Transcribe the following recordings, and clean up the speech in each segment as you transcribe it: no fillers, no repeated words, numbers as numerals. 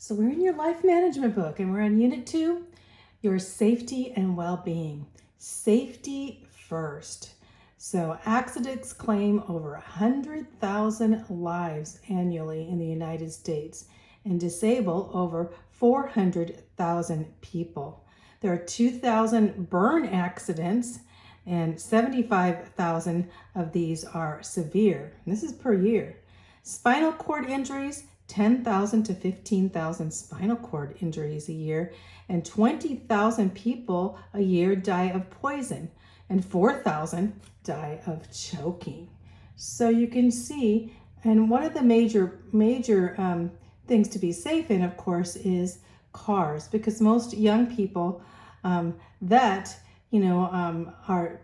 So we're in your life management book and we're on unit 2, your safety and well-being. Safety first. So accidents claim over 100,000 lives annually in the United States and disable over 400,000 people. There are 2,000 burn accidents and 75,000 of these are severe. This is per year. Spinal cord injuries, 10,000 to 15,000 spinal cord injuries a year, and 20,000 people a year die of poison, and 4,000 die of choking. So you can see, and one of the major things to be safe in, of course, is cars, because most young people that are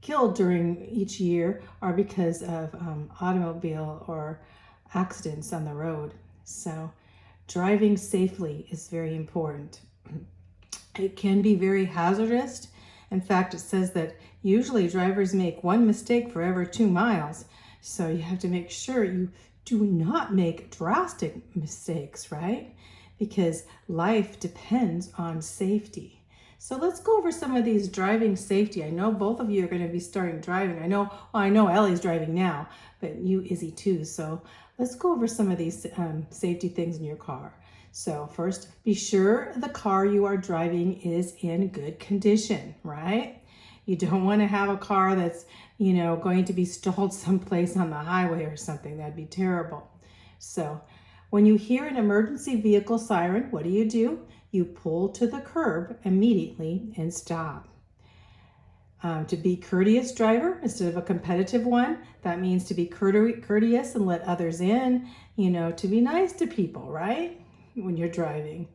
killed during each year are because of automobile or accidents on the road. So driving safely is very important. It can be very hazardous. In fact, it says that usually drivers make one mistake for every 2 miles. So you have to make sure you do not make drastic mistakes, right? Because life depends on safety. So let's go over some of these driving safety. I know both of you are going to be starting driving. I know Ellie's driving now, but you, Izzy, too. So let's go over some of these safety things in your car. So first, be sure the car you are driving is in good condition, right? You don't want to have a car that's, going to be stalled someplace on the highway or something. That'd be terrible. So when you hear an emergency vehicle siren, what do? You pull to the curb immediately and stop. To be courteous driver instead of a competitive one, that means to be courteous and let others in, to be nice to people, right? When you're driving.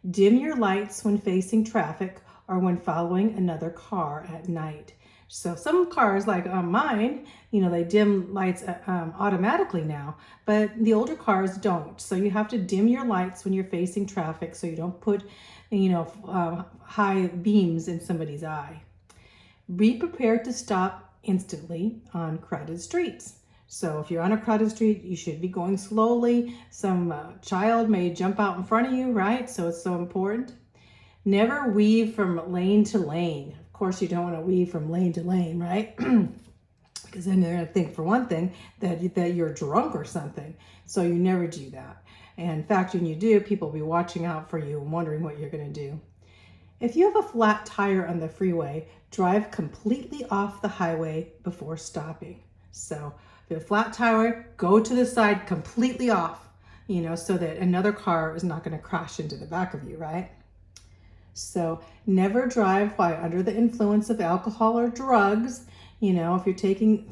Dim your lights when facing traffic or when following another car at night. So some cars like mine, they dim lights automatically now, but the older cars don't. So you have to dim your lights when you're facing traffic so you don't put, high beams in somebody's eye. Be prepared to stop instantly on crowded streets. So if you're on a crowded street, you should be going slowly. Some child may jump out in front of you, right? So it's so important. Never weave from lane to lane. Of course, you don't want to weave from lane to lane, right? Because then they're going to think, for one thing, that you're drunk or something. So you never do that. And in fact, when you do, people will be watching out for you and wondering what you're going to do. If you have a flat tire on the freeway, drive completely off the highway before stopping. So if you have a flat tire, go to the side completely off, so that another car is not going to crash into the back of you, right? So never drive while under the influence of alcohol or drugs. If you're taking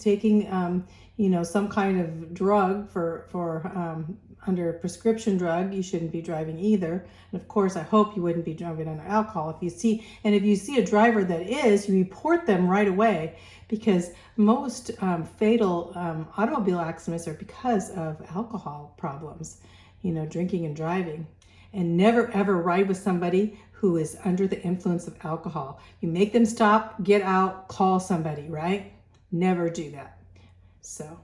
some kind of drug for under a prescription drug, you shouldn't be driving either. And of course, I hope you wouldn't be driving under alcohol. If you see a driver that is, you report them right away, because most fatal automobile accidents are because of alcohol problems, drinking and driving. And never ever ride with somebody who is under the influence of alcohol. You make them stop, get out, call somebody, right? Never do that. So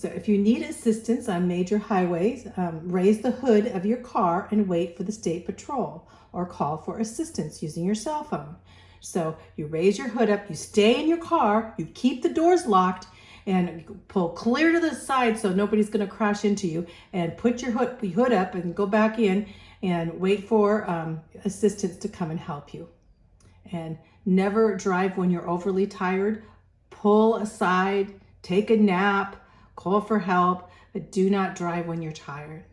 if you need assistance on major highways, raise the hood of your car and wait for the state patrol, or call for assistance using your cell phone. So you raise your hood up, you stay in your car, you keep the doors locked, and pull clear to the side so nobody's going to crash into you, and put your hood up and go back in and wait for assistance to come and help you. And never drive when you're overly tired. Pull aside, take a nap, call for help, but do not drive when you're tired.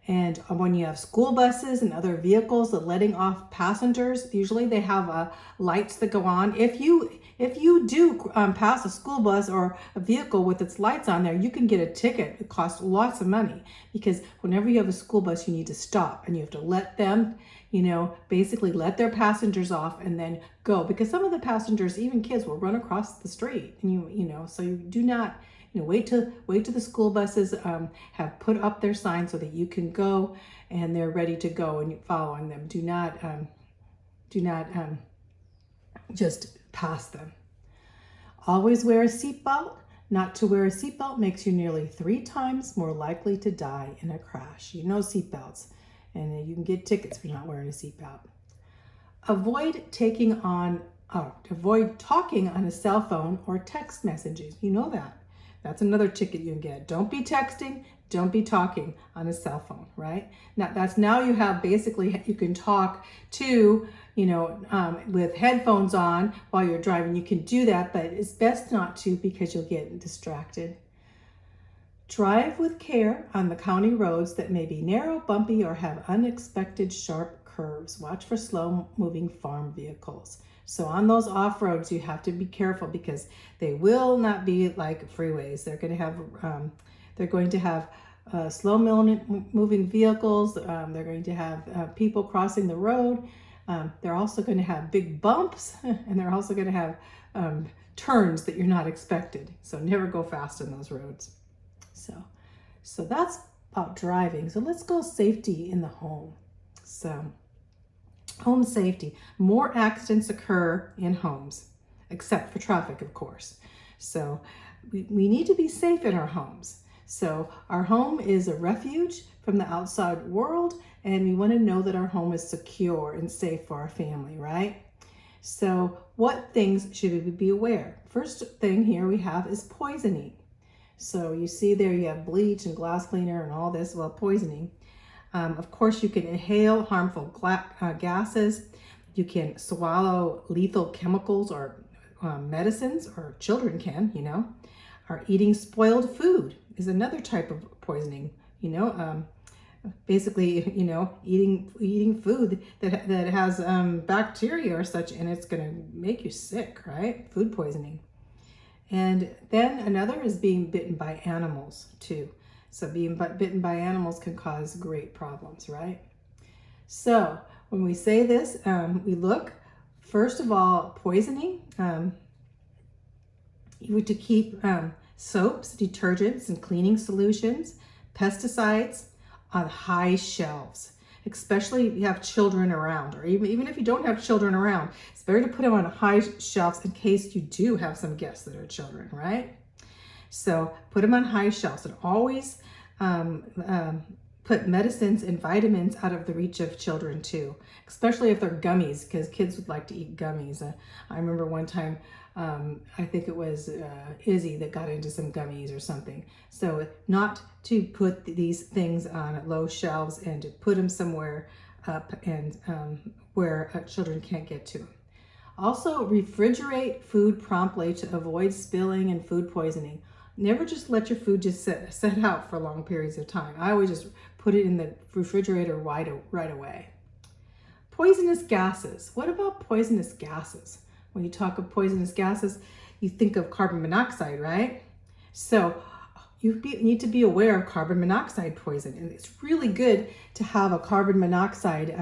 And when you have school buses and other vehicles that letting off passengers, usually they have lights that go on. If you do pass a school bus or a vehicle with its lights on there, you can get a ticket. It costs lots of money, because whenever you have a school bus, you need to stop and you have to let them, basically let their passengers off and then go. Because some of the passengers, even kids, will run across the street, and so you do not. Wait till the school buses have put up their signs so that you can go and they're ready to go and you're following them. Do not just pass them. Always wear a seatbelt. Not to wear a seatbelt makes you nearly 3 times more likely to die in a crash. You know seatbelts, and you can get tickets for not wearing a seatbelt. Avoid talking on a cell phone or text messages. You know that. That's another ticket you can get. Don't be texting, don't be talking on a cell phone, right? Now you have basically, you can talk to, with headphones on while you're driving. You can do that, but it's best not to because you'll get distracted. Drive with care on the county roads that may be narrow, bumpy, or have unexpected sharp curves. Watch for slow-moving farm vehicles. So on those off-roads, you have to be careful because they will not be like freeways. They're going to have slow-moving vehicles. They're going to have people crossing the road. They're also going to have big bumps, and they're also going to have turns that you're not expected. So never go fast on those roads. So that's about driving. So let's go safety in the home. So home safety. More accidents occur in homes, except for traffic, of course. So we need to be safe in our homes. So our home is a refuge from the outside world, and we want to know that our home is secure and safe for our family, right? So what things should we be aware? First thing here we have is poisoning. So you see there you have bleach and glass cleaner and all this, well, poisoning. Of course, you can inhale harmful gases. You can swallow lethal chemicals or medicines, or children can, Or eating spoiled food is another type of poisoning, basically, eating food that has bacteria or such, and it's going to make you sick, right? Food poisoning. And then another is being bitten by animals too. So being bitten by animals can cause great problems, right? So when we say this, we look, first of all, poisoning. You want to keep soaps, detergents, and cleaning solutions, pesticides on high shelves, especially if you have children around, or even if you don't have children around. It's better to put them on high shelves in case you do have some guests that are children, right? So put them on high shelves, and always put medicines and vitamins out of the reach of children too, especially if they're gummies, because kids would like to eat gummies. I remember one time, I think it was Izzy that got into some gummies or something. So not to put these things on low shelves, and to put them somewhere up and where children can't get to them. Also, refrigerate food promptly to avoid spilling and food poisoning. Never just let your food just set out for long periods of time. I always just put it in the refrigerator right away. Poisonous gases. What about poisonous gases? When you talk of poisonous gases, you think of carbon monoxide, right? So you need to be aware of carbon monoxide poison. And it's really good to have a carbon monoxide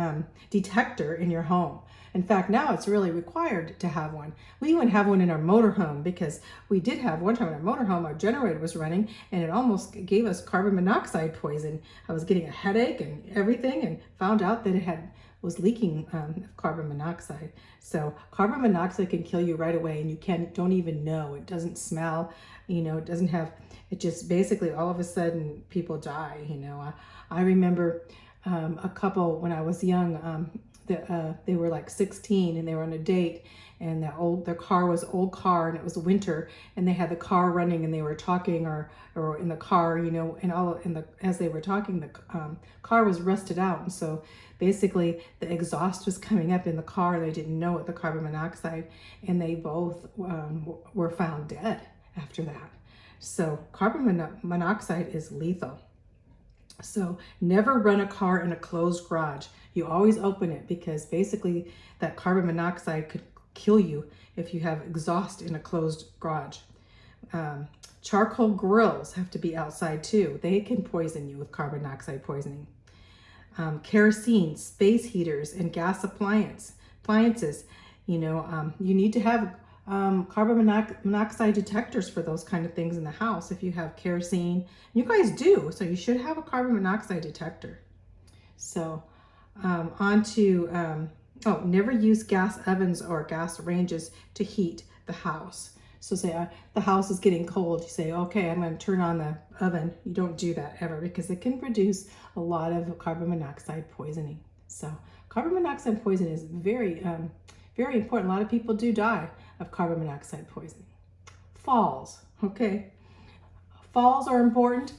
detector in your home. In fact, now it's really required to have one. We even have one in our motorhome, because we did have one time in our motorhome, our generator was running and it almost gave us carbon monoxide poison. I was getting a headache and everything, and found out that it was leaking carbon monoxide. So carbon monoxide can kill you right away, and you don't even know. It doesn't smell, it just basically all of a sudden people die. I remember a couple when I was young, they were like 16 and they were on a date, and their car was an old car, and it was winter, and they had the car running, and they were talking or in the car, and as they were talking, the car was rusted out, and so basically the exhaust was coming up in the car. They didn't know it, the carbon monoxide, and they both were found dead after that. So carbon monoxide is lethal. So never run a car in a closed garage. You always open it, because basically that carbon monoxide could kill you if you have exhaust in a closed garage. Charcoal grills have to be outside too. They can poison you with carbon monoxide poisoning. Kerosene, space heaters, and gas appliances. You need to have carbon monoxide detectors for those kind of things in the house. If you have kerosene, you guys do, so you should have a carbon monoxide detector. So never use gas ovens or gas ranges to heat the house. So say the house is getting cold, you say, okay, I'm going to turn on the oven. You don't do that ever because it can produce a lot of carbon monoxide poisoning. So carbon monoxide poisoning is very, very important. A lot of people do die of carbon monoxide poisoning. Falls, okay. Falls are important.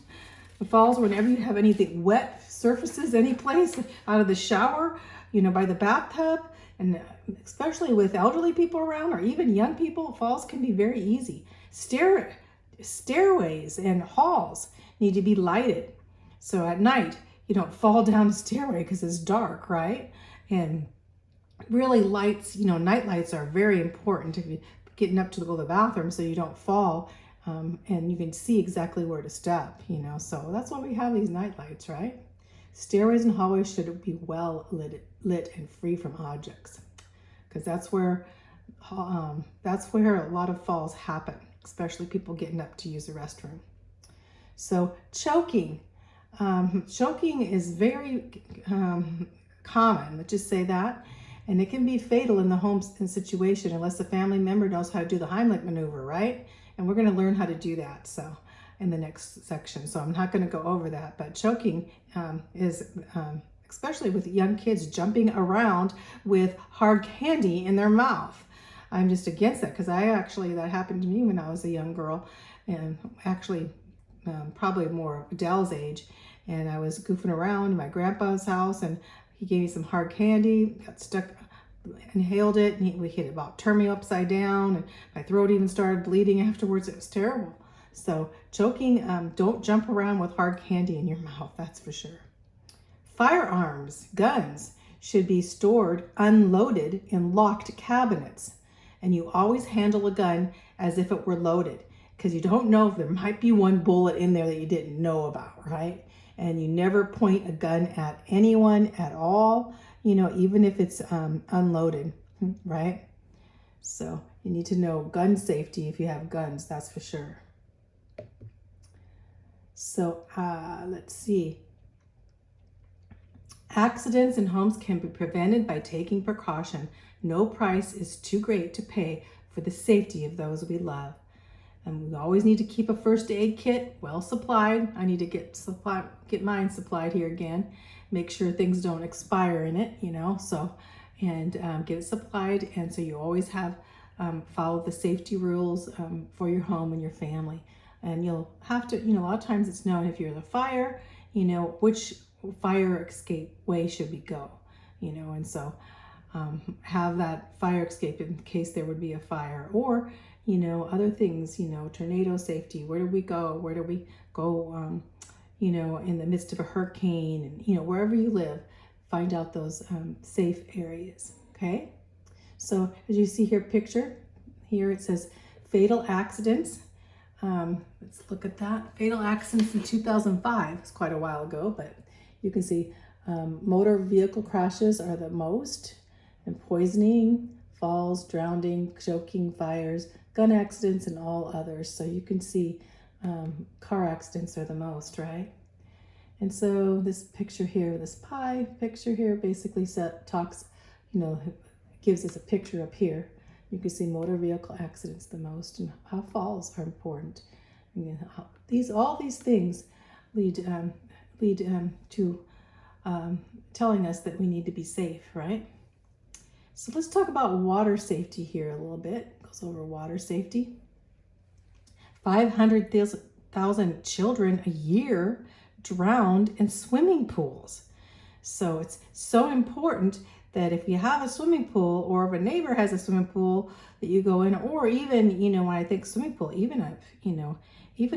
The falls, whenever you have anything wet surfaces, any place out of the shower, by the bathtub, and especially with elderly people around or even young people, falls can be very easy. Stairways and halls need to be lighted. So at night, you don't fall down the stairway because it's dark, right? And really lights, night lights are very important to be getting up to go to the bathroom so you don't fall. And you can see exactly where to step, so that's why we have these night lights, right? Stairways and hallways should be well lit and free from objects, because that's where a lot of falls happen, especially people getting up to use the restroom. So choking is very common, let's just say that, and it can be fatal in the home situation unless the family member knows how to do the Heimlich maneuver, right? And we're going to learn how to do that in the next section. So I'm not going to go over that, but choking is, especially with young kids jumping around with hard candy in their mouth. I'm just against that because that happened to me when I was a young girl, and actually probably more Adele's age. And I was goofing around in my grandpa's house, and he gave me some hard candy, got stuck, inhaled it, and we hit it about turned me upside down, and my throat even started bleeding afterwards. It was terrible. So choking, don't jump around with hard candy in your mouth, that's for sure. Firearms, guns, should be stored unloaded in locked cabinets. And you always handle a gun as if it were loaded, because you don't know if there might be one bullet in there that you didn't know about, right? And you never point a gun at anyone at all, even if it's unloaded, right? So you need to know gun safety if you have guns, that's for sure. So let's see. Accidents in homes can be prevented by taking precaution. No price is too great to pay for the safety of those we love. And we always need to keep a first aid kit well supplied. I need to get mine supplied here again. Make sure things don't expire in it, get it supplied. And so you always have follow the safety rules for your home and your family. And you'll have to, a lot of times it's known if you're the fire, which fire escape way should we go, and so have that fire escape in case there would be a fire, or other things, tornado safety. Where do we go? Where do we go? In the midst of a hurricane, and wherever you live, find out those safe areas. Okay. So as you see here, picture here, it says fatal accidents. Let's look at that. Fatal accidents in 2005. It's quite a while ago, but you can see motor vehicle crashes are the most, and poisoning, falls, drowning, choking, fires, gun accidents, and all others. So you can see car accidents are the most, right? And so this picture here, this pie picture here, basically talks, gives us a picture up here. You can see motor vehicle accidents the most, and how falls are important. All these things lead to telling us that we need to be safe, right? So let's talk about water safety here a little bit. It goes over water safety. 500,000 children a year drowned in swimming pools. So it's so important that if you have a swimming pool, or if a neighbor has a swimming pool that you go in, or even, when I think swimming pool, even a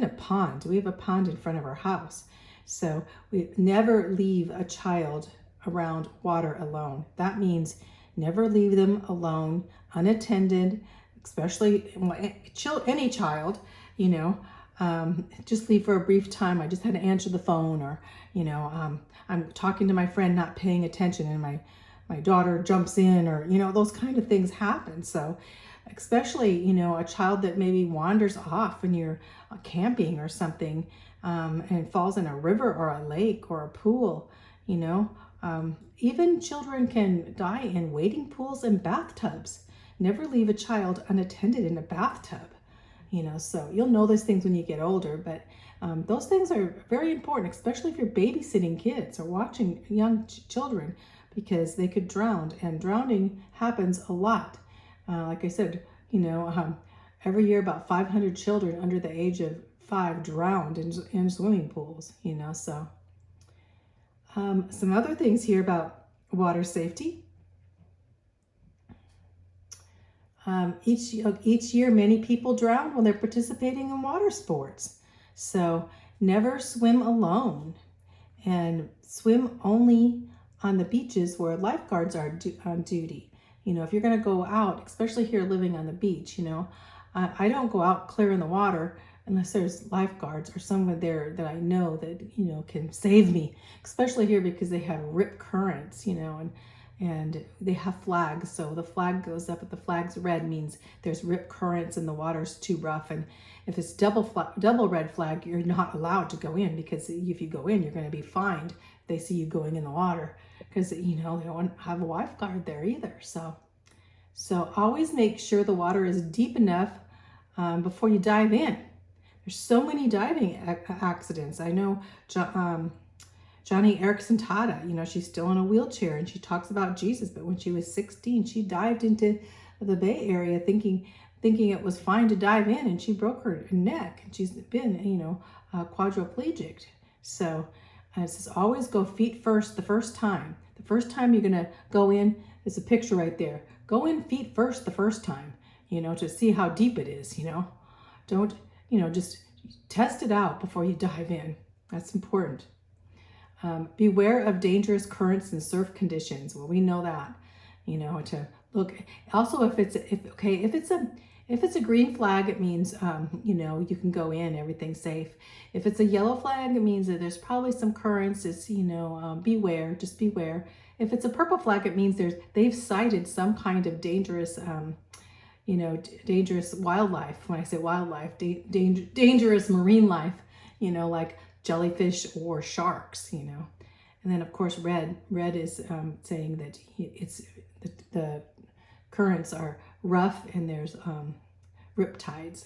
pond. We have a pond in front of our house. So we never leave a child around water alone. That means never leave them alone, unattended, especially any child, just leave for a brief time. I just had to answer the phone, or, I'm talking to my friend, not paying attention, and my daughter jumps in, or, those kind of things happen. So especially, a child that maybe wanders off when you're camping or something, and falls in a river or a lake or a pool, even children can die in wading pools and bathtubs. Never leave a child unattended in a bathtub. So you'll know those things when you get older, but those things are very important, especially if you're babysitting kids or watching young children, because they could drown, and drowning happens a lot. Like I said, every year about 500 children under the age of 5 drowned in swimming pools, so some other things here about water safety. Each year, many people drown when they're participating in water sports. So never swim alone, and swim only on the beaches where lifeguards are on duty. If you're going to go out, especially here living on the beach, I don't go out clear in the water unless there's lifeguards or someone there that I know that, can save me, especially here because they have rip currents, and they have flags. So the flag goes up. If the flag's red, means there's rip currents and the water's too rough. And if it's double red flag, you're not allowed to go in, because if you go in, you're going to be fined if they see you going in the water, because they don't have a lifeguard there either. So always make sure the water is deep enough before you dive in. There's so many diving accidents. I know Johnny Erickson Tada, she's still in a wheelchair, and she talks about Jesus, but when she was 16, she dived into the Bay Area thinking it was fine to dive in, and she broke her neck, and she's been, quadriplegic. So it says always go feet first the first time. The first time you're going to go in, there's a picture right there. Go in feet first the first time, to see how deep it is, Don't, just test it out before you dive in. That's important. Beware of dangerous currents and surf conditions. Well, we know that, to look. Also, if it's a green flag, it means, you can go in, everything's safe. If it's a yellow flag, it means that there's probably some currents. It's, beware, just beware. If it's a purple flag, it means they've cited some kind of dangerous, dangerous wildlife. When I say wildlife, dangerous marine life, like jellyfish or sharks, And then of course, red is saying that the currents are rough and there's riptides.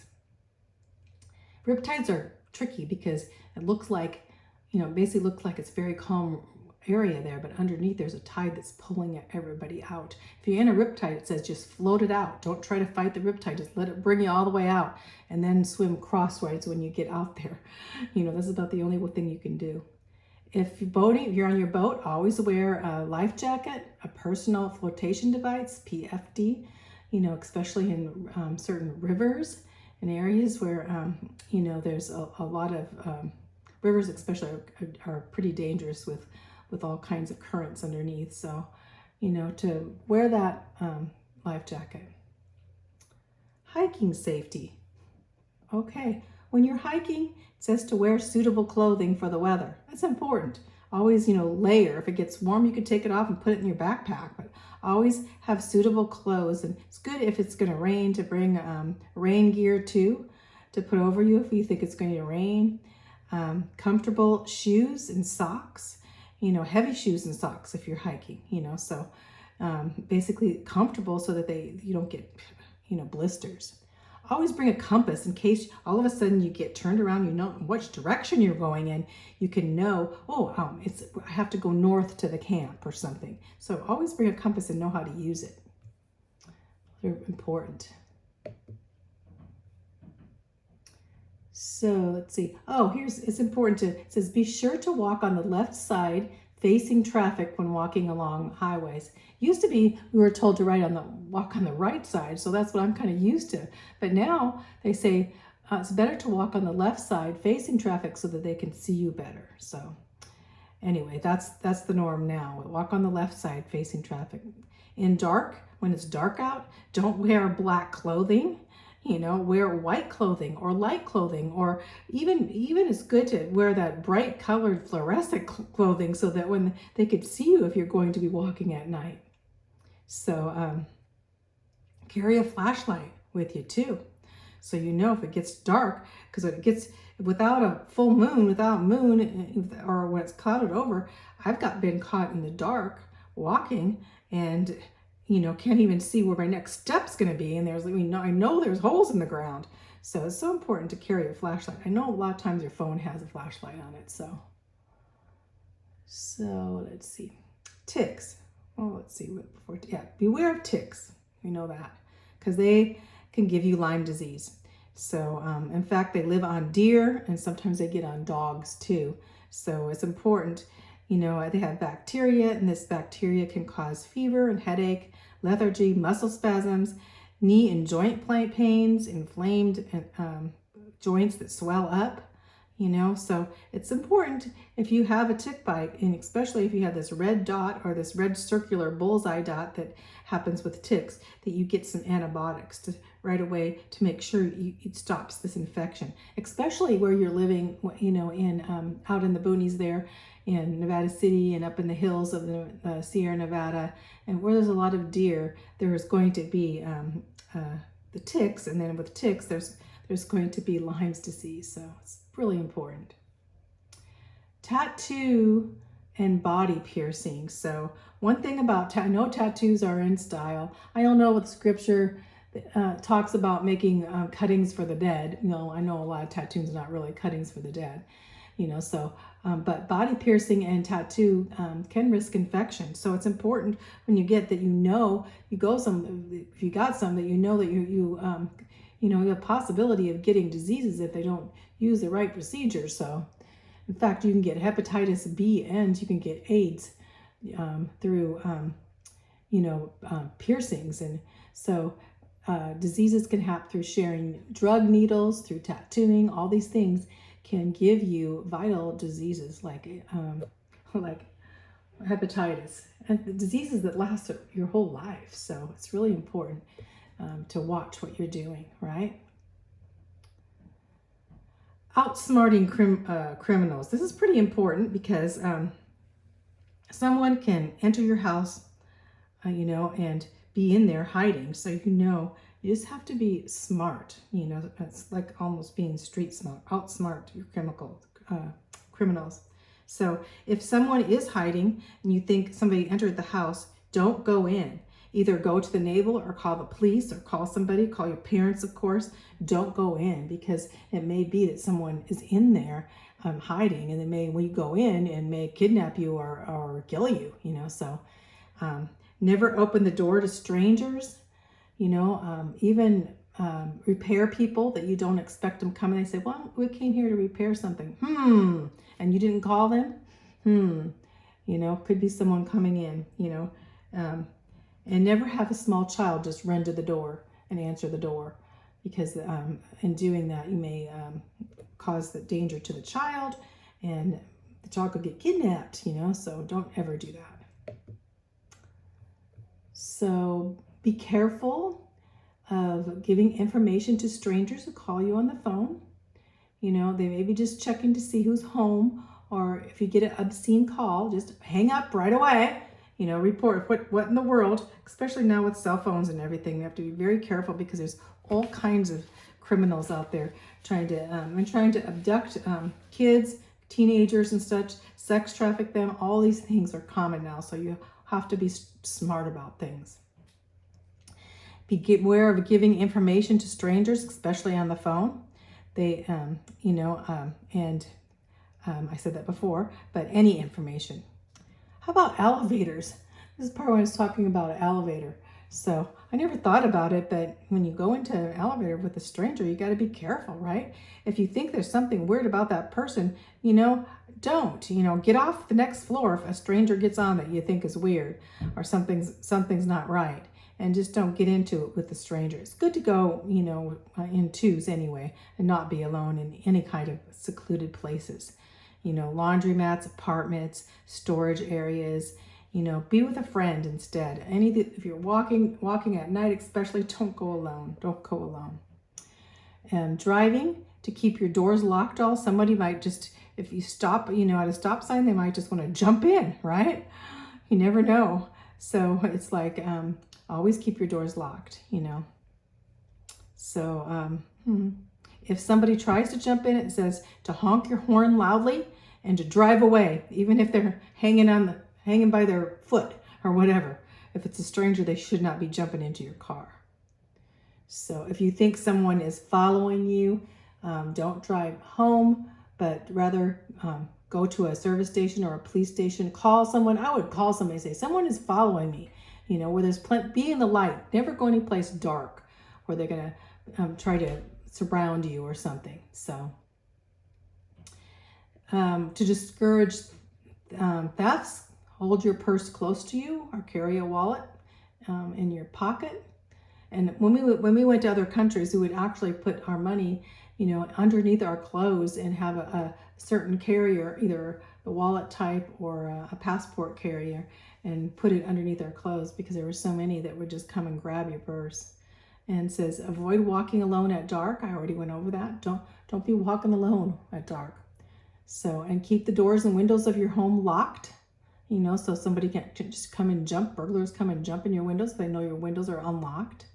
Riptides are tricky because it looks like, basically looks like it's very calm area there, but underneath there's a tide that's pulling everybody out. If you're in a riptide, it says just float it out. Don't try to fight the riptide. Just let it bring you all the way out, and then swim crosswise when you get out there. This is about the only thing you can do. If you're on your boat, always wear a life jacket, a personal flotation device, PFD, especially in certain rivers and areas where, there's a lot of rivers especially are pretty dangerous with all kinds of currents underneath. So, to wear that life jacket. Hiking safety. Okay, when you're hiking, it says to wear suitable clothing for the weather. That's important. Always, layer. If it gets warm, you could take it off and put it in your backpack, but always have suitable clothes. And it's good if it's going to rain to bring rain gear too, to put over you if you think it's going to rain. Comfortable shoes and socks. Heavy shoes and socks if you're hiking, so basically comfortable so that you don't get, blisters. Always bring a compass in case all of a sudden you get turned around, you know which direction you're going in. You can know, I have to go north to the camp or something. So always bring a compass and know how to use it. They're important. So let's see. It's important it says, be sure to walk on the left side facing traffic when walking along highways. Used to be, we were told to walk on the right side. So that's what I'm kind of used to. But now they say it's better to walk on the left side facing traffic so that they can see you better. So anyway, that's the norm now. Walk on the left side facing traffic. In dark, when it's dark out, don't wear black clothing. Wear white clothing or light clothing, or even it's good to wear that bright colored fluorescent clothing so that when they could see you if you're going to be walking at night. So carry a flashlight with you too. So if it gets dark, because it gets without a full moon, or when it's clouded over, I've been caught in the dark walking and can't even see where my next step's going to be. And I know there's holes in the ground. So it's so important to carry a flashlight. I know a lot of times your phone has a flashlight on it. So let's see. Ticks. Oh, let's see. Beware of ticks. We know that because they can give you Lyme disease. So in fact, they live on deer and sometimes they get on dogs too. So it's important, they have bacteria, and this bacteria can cause fever and headache, lethargy, muscle spasms, knee and joint pains, inflamed joints that swell up, so it's important if you have a tick bite, and especially if you have this red dot or this red circular bullseye dot that happens with ticks, that you get some antibiotics right away to make sure it stops this infection, especially where you're living, in out in the boonies there in Nevada City and up in the hills of the Sierra Nevada, and where there's a lot of deer, there's going to be the ticks, and then with ticks, there's going to be Lyme's disease, so it's really important. Tattoo and body piercing. So one thing about I know tattoos are in style. I don't know what scripture talks about making cuttings for the dead. I know a lot of tattoos are not really cuttings for the dead. But body piercing and tattoo can risk infection. So it's important when you get that, if you got some, that you have possibility of getting diseases if they don't use the right procedures. So in fact, you can get hepatitis B and you can get AIDS through piercings. And so diseases can happen through sharing drug needles, through tattooing. All these things can give you vital diseases like hepatitis, and the diseases that last your whole life. So it's really important to watch what you're doing, right? Outsmarting criminals. This is pretty important because someone can enter your house, and be in there hiding. So you just have to be smart. It's like almost being street smart. Outsmart your criminals. So if someone is hiding and you think somebody entered the house, don't go in. Either go to the neighbor or call the police or call somebody, call your parents, of course. Don't go in, because it may be that someone is in there hiding, and when you go in, and may kidnap you or kill you, So never open the door to strangers, even repair people that you don't expect them coming. They say, well, we came here to repair something. And you didn't call them? Could be someone coming in, and never have a small child just run to the door and answer the door, because in doing that, you may cause the danger to the child, and the child could get kidnapped, so don't ever do that. So be careful of giving information to strangers who call you on the phone. They may be just checking to see who's home, or if you get an obscene call, just hang up right away. Report what in the world, especially now with cell phones and everything. We have to be very careful, because there's all kinds of criminals out there trying to abduct kids, teenagers and such, sex traffic them. All these things are common now, so you have to be smart about things. Be aware of giving information to strangers, especially on the phone. They, I said that before, but any information. How about elevators? This is part when I was talking about an elevator. So I never thought about it, but when you go into an elevator with a stranger, you got to be careful, right? If you think there's something weird about that person, don't, get off the next floor if a stranger gets on that you think is weird, or something's not right, and just don't get into it with the stranger. It's good to go, in twos anyway, and not be alone in any kind of secluded places. Laundromats, apartments, storage areas, be with a friend instead. If you're walking at night, especially, don't go alone. And driving, to keep your doors locked. Somebody might just, if you stop, at a stop sign, they might just want to jump in, right? You never know. So it's like, always keep your doors locked, So if somebody tries to jump in, it says to honk your horn loudly and to drive away, even if they're hanging by their foot or whatever. If it's a stranger, they should not be jumping into your car. So if you think someone is following you, don't drive home, but rather go to a service station or a police station. Call someone. I would call somebody and say, someone is following me. Where there's be in the light. Never go any place dark where they're going to try to surround you or something. So to discourage thefts, hold your purse close to you or carry a wallet in your pocket. And when we went to other countries, we would actually put our money, underneath our clothes and have a certain carrier, either the wallet type or a passport carrier, and put it underneath our clothes because there were so many that would just come and grab your purse. And it says, avoid walking alone at dark. I already went over that. Don't be walking alone at dark. So, and keep the doors and windows of your home locked, so somebody can't just come and jump, burglars come and jump in your windows. They know your windows are unlocked.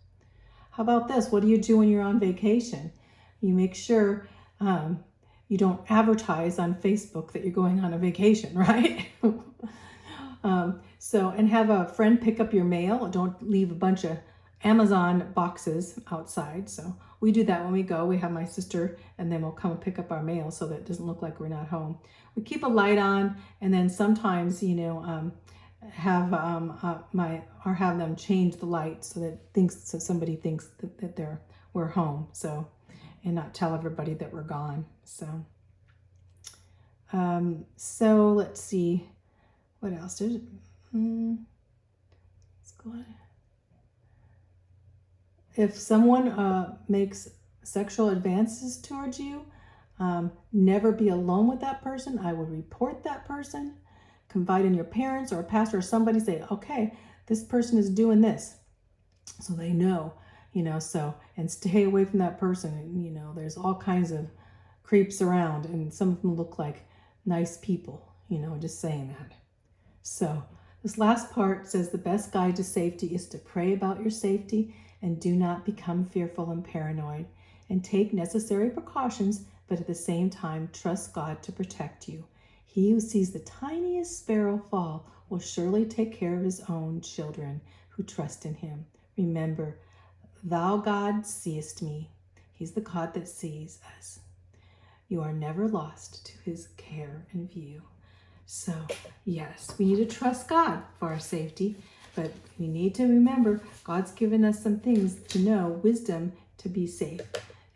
How about this? What do you do when you're on vacation? You make sure you don't advertise on Facebook that you're going on a vacation, right? And have a friend pick up your mail. Don't leave a bunch of Amazon boxes outside. So we do that when we go. We have my sister and then we'll come and pick up our mail so that it doesn't look like we're not home. We keep a light on, and then sometimes, have have them change the light so that somebody thinks that we're home. So, and not tell everybody that we're gone. So let's see, what else did? Let's go on. If someone makes sexual advances towards you, never be alone with that person. I would report that person. Confide in your parents or a pastor or somebody. Say, okay, this person is doing this, so they know, and stay away from that person. There's all kinds of creeps around, and some of them look like nice people. Just saying that. So this last part says the best guide to safety is to pray about your safety and do not become fearful and paranoid, and take necessary precautions, but at the same time trust God to protect you. He who sees the tiniest sparrow fall will surely take care of his own children who trust in him. Remember, thou God seest me. He's the God that sees us. You are never lost to his care and view. So yes, we need to trust God for our safety, but we need to remember God's given us some things to know, wisdom to be safe,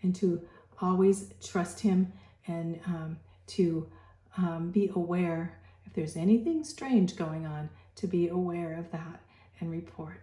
and to always trust him, and to be aware if there's anything strange going on, to be aware of that and report.